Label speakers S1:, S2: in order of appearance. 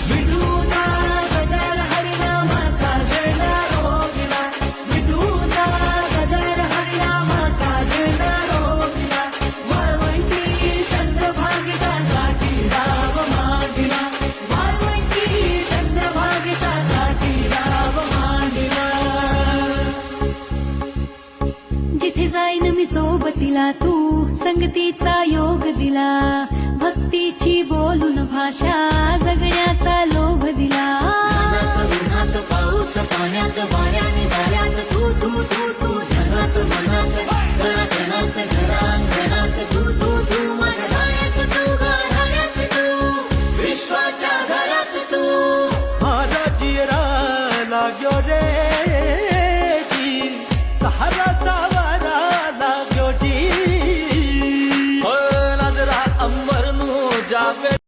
S1: विठूचा गजर हरिनामाचा झेंडा रोविला, विठूचा गजर हरिनामाचा झेंडा रोविला, वाळवंटी चंद्रभागेच्या काठी राव मांडिला, वाळवंटी चंद्रभागेच्या काठी राव मांडिला. जिथे जाईन मी सोबतीला तू संगतीचा योग दिला, भक्तीची बोलून भाषा जगण्याचा लोभ दिला.
S2: उन्हात पाऊस पाण्यात वाऱ्यात